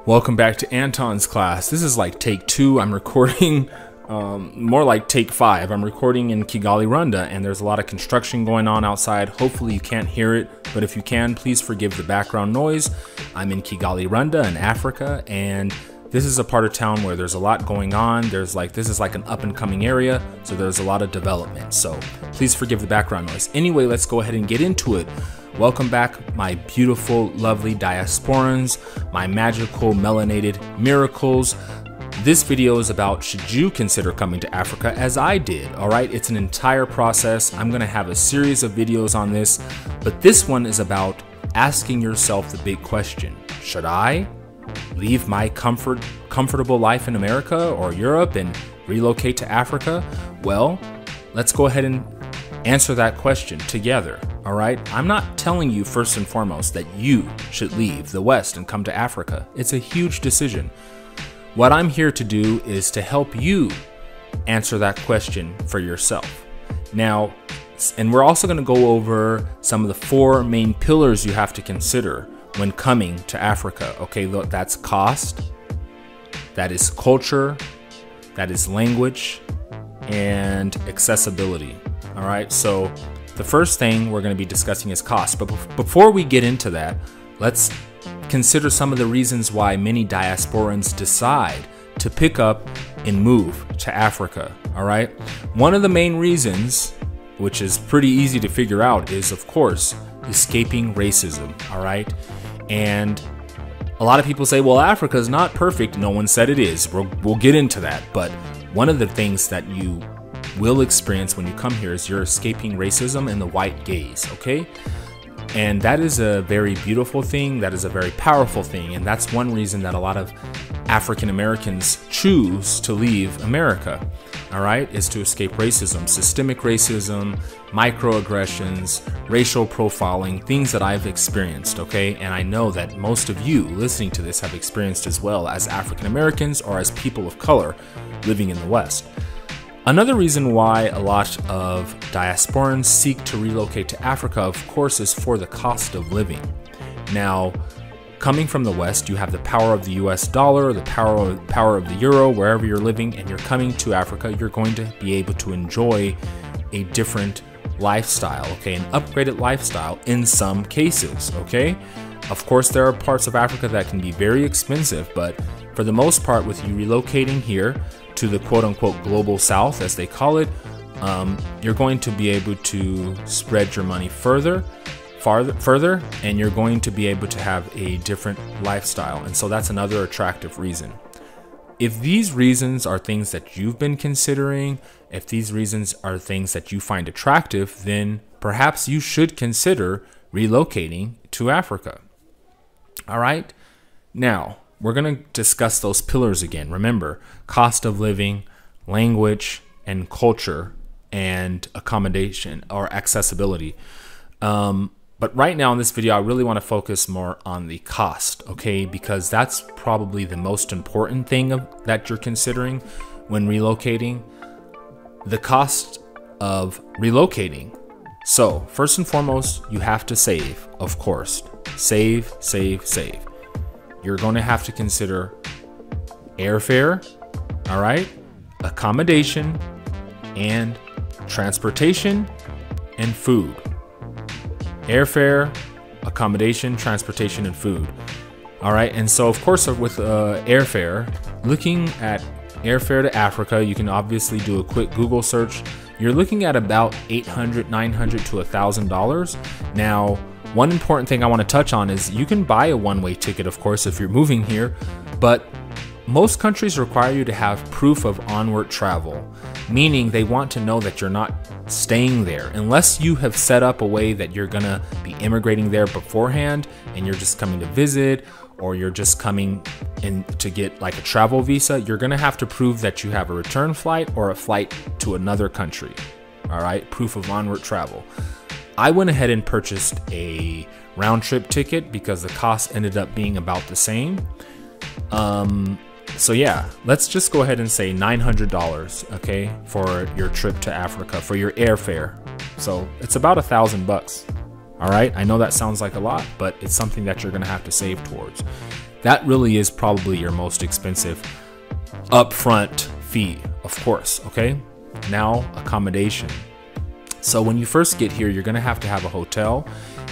Welcome back to Anton's class. This is like take 2. I'm recording, more like take 5. I'm recording in Kigali, Rwanda, and there's a lot of construction going on outside. Hopefully you can't hear it, but if you can, please forgive the background noise. I'm in Kigali, Rwanda in Africa, and this is a part of town where there's a lot going on. This is like an up and coming area, so there's a lot of development. So please forgive the background noise. Anyway, let's go ahead and get into it. Welcome back, my beautiful, lovely diasporans, my magical melanated miracles. This video is about should you consider coming to Africa as I did, all right? It's an entire process. I'm gonna have a series of videos on this, but this one is about asking yourself the big question. Should I leave my comfortable life in America or Europe and relocate to Africa? Well, let's go ahead and answer that question together. All right, I'm not telling you first and foremost that you should leave the West and come to Africa. It's a huge decision. What I'm here to do is to help you answer that question for yourself. Now, and we're also going to go over some of the 4 main pillars you have to consider when coming to Africa. Okay, that's cost, that is culture, that is language, and accessibility. All right, so the first thing we're going to be discussing is cost. But before we get into that, let's consider some of the reasons why many diasporans decide to pick up and move to Africa. All right, one of the main reasons, which is pretty easy to figure out, is of course escaping racism. All right, and a lot of people say, well, Africa is not perfect. No one said it is. We'll get into that. But one of the things that you will experience when you come here is you're escaping racism and the white gaze, okay? And that is a very beautiful thing. That is a very powerful thing. And that's one reason that a lot of African Americans choose to leave America, all right, is to escape racism, systemic racism, microaggressions, racial profiling, things that I've experienced, okay? And I know that most of you listening to this have experienced as well as African Americans or as people of color living in the West. Another reason why a lot of diasporans seek to relocate to Africa, of course, is for the cost of living. Now, coming from the West, you have the power of the US dollar, the power of the euro, wherever you're living, and you're coming to Africa, you're going to be able to enjoy a different lifestyle, okay, an upgraded lifestyle in some cases, okay? Of course, there are parts of Africa that can be very expensive, but for the most part, with you relocating here to the quote-unquote global south, as they call it, you're going to be able to spread your money further, and you're going to be able to have a different lifestyle. And so that's another attractive reason. If these reasons are things that you've been considering, if these reasons are things that you find attractive, then perhaps you should consider relocating to Africa. All right, now we're going to discuss those pillars again. Remember, cost of living, language, and culture, and accommodation or accessibility. But right now in this video, I really want to focus more on the cost, okay? Because that's probably the most important thing that you're considering when relocating. The cost of relocating. So first and foremost, you have to save, of course. Save, save, save. You're going to have to consider airfare, all right, accommodation, and transportation and food. Airfare, accommodation, transportation, and food. All right, and so of course with airfare, looking at airfare to Africa, you can obviously do a quick Google search. You're looking at about $800, $900 to $1,000. Now, one important thing I want to touch on is you can buy a one-way ticket, of course, if you're moving here, but most countries require you to have proof of onward travel, meaning they want to know that you're not staying there. Unless you have set up a way that you're gonna be immigrating there beforehand and you're just coming to visit, or you're just coming in to get like a travel visa, you're gonna have to prove that you have a return flight or a flight to another country. All right, proof of onward travel. I went ahead and purchased a round trip ticket because the cost ended up being about the same. So yeah, let's just go ahead and say $900, okay, for your trip to Africa, for your airfare. So it's about $1,000. All right, I know that sounds like a lot, but it's something that you're gonna have to save towards. That really is probably your most expensive upfront fee, of course, okay? Now, accommodation. So when you first get here, you're gonna have to have a hotel,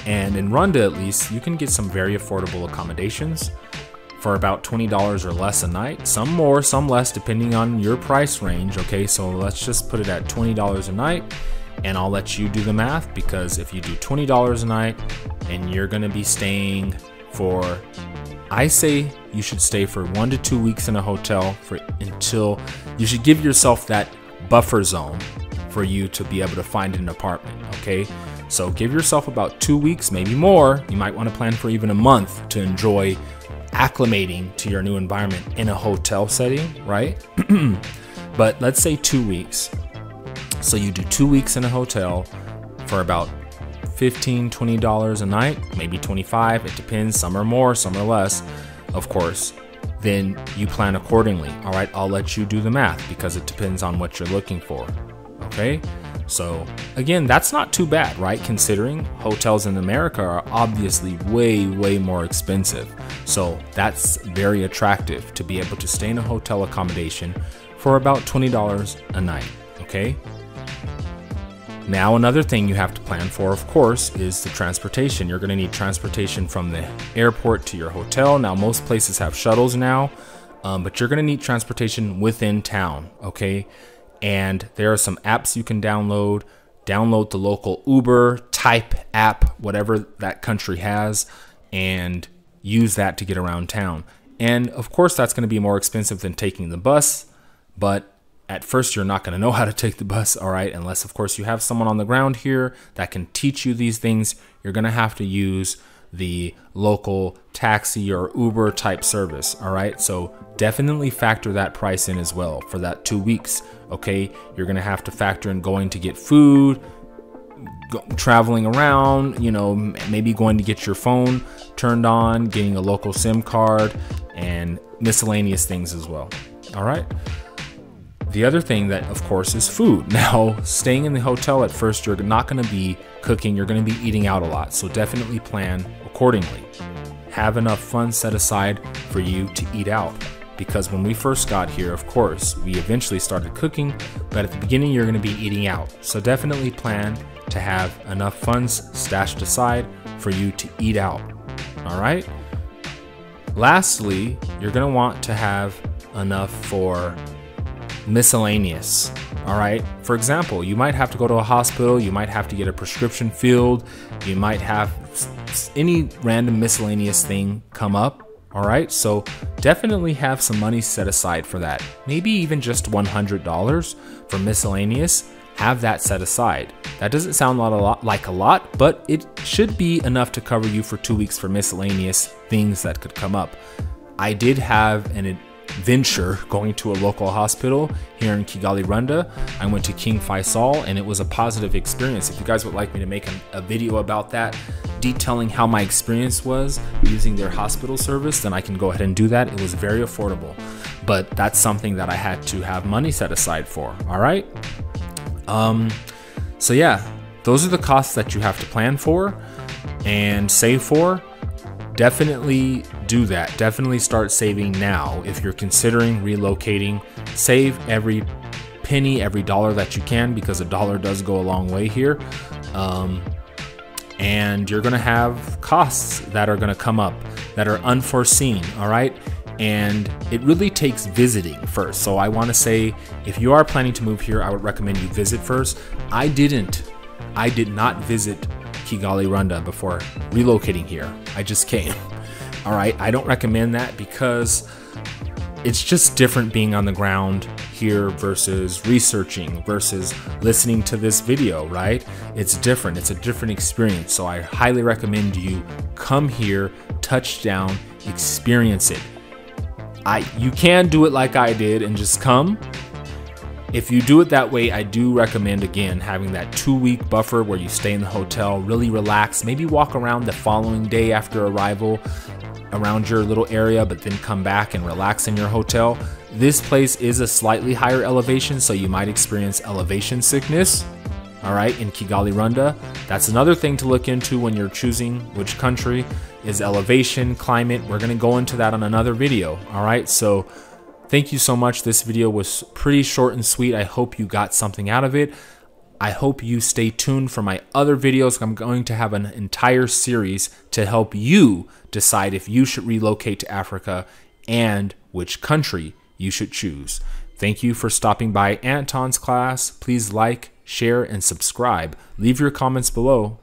and in Rwanda at least, you can get some very affordable accommodations for about $20 or less a night. Some more, some less, depending on your price range, okay? So let's just put it at $20 a night, and I'll let you do the math, because if you do $20 a night and you're gonna be staying for, I say you should stay for 1 to 2 weeks in a hotel until you should give yourself that buffer zone for you to be able to find an apartment, okay? So give yourself about 2 weeks, maybe more. You might want to plan for even a month to enjoy acclimating to your new environment in a hotel setting, right? But let's say 2 weeks. So you do 2 weeks in a hotel for about $15, $20 a night, maybe $25, it depends, some are more, some are less, of course. Then you plan accordingly. All right, I'll let you do the math because it depends on what you're looking for, okay? So again, that's not too bad, right? Considering hotels in America are obviously way, way more expensive. So that's very attractive to be able to stay in a hotel accommodation for about $20 a night, okay? Now, another thing you have to plan for, of course, is the transportation. You're gonna need transportation from the airport to your hotel. Now, most places have shuttles now, but you're gonna need transportation within town, okay? And there are some apps you can download. Download the local Uber type app, whatever that country has, and use that to get around town. And of course, that's gonna be more expensive than taking the bus, but at first, you're not going to know how to take the bus, all right? Unless, of course, you have someone on the ground here that can teach you these things. You're going to have to use the local taxi or Uber type service, all right? So definitely factor that price in as well for that 2 weeks, okay? You're going to have to factor in going to get food, traveling around, you know, maybe going to get your phone turned on, getting a local SIM card, and miscellaneous things as well, all right? The other thing that, of course, is food. Now, staying in the hotel at first, you're not going to be cooking, you're going to be eating out a lot. So definitely plan accordingly. Have enough funds set aside for you to eat out. Because when we first got here, of course, we eventually started cooking, but at the beginning, you're going to be eating out. So definitely plan to have enough funds stashed aside for you to eat out. All right? Lastly, you're going to want to have enough for miscellaneous, all right? For example, you might have to go to a hospital, you might have to get a prescription filled, you might have any random miscellaneous thing come up, all right? So definitely have some money set aside for that. Maybe even just $100 for miscellaneous. Have that set aside. That doesn't sound like a lot, but it should be enough to cover you for 2 weeks for miscellaneous things that could come up. I did have an adventure going to a local hospital here in Kigali, Rwanda. I went to King Faisal and it was a positive experience. If you guys would like me to make a video about that, detailing how my experience was using their hospital service, then I can go ahead and do that. It was very affordable, but that's something that I had to have money set aside for, all right? So yeah, those are the costs that you have to plan for and save for. Definitely do that. Definitely start saving now. If you're considering relocating, save every penny, every dollar that you can, because a dollar does go a long way here. And you're gonna have costs that are gonna come up that are unforeseen, all right? And it really takes visiting first. So I wanna say, if you are planning to move here, I would recommend you visit first. I did not visit Kigali, Rwanda before relocating here. I just came. All right, I don't recommend that because it's just different being on the ground here versus researching versus listening to this video, right? It's different. It's a different experience. So I highly recommend you come here, touch down, experience it. You can do it like I did and just come. If you do it that way, I do recommend, again, having that 2-week buffer where you stay in the hotel, really relax, maybe walk around the following day after arrival around your little area, but then come back and relax in your hotel. This place is a slightly higher elevation, so you might experience elevation sickness. all right, in Kigali, Rwanda. That's another thing to look into when you're choosing which country is elevation, climate. We're gonna go into that on another video, all right? So thank you so much. This video was pretty short and sweet. I hope you got something out of it. I hope you stay tuned for my other videos. I'm going to have an entire series to help you decide if you should relocate to Africa and which country you should choose. Thank you for stopping by Anton's class. Please like, share, and subscribe. Leave your comments below.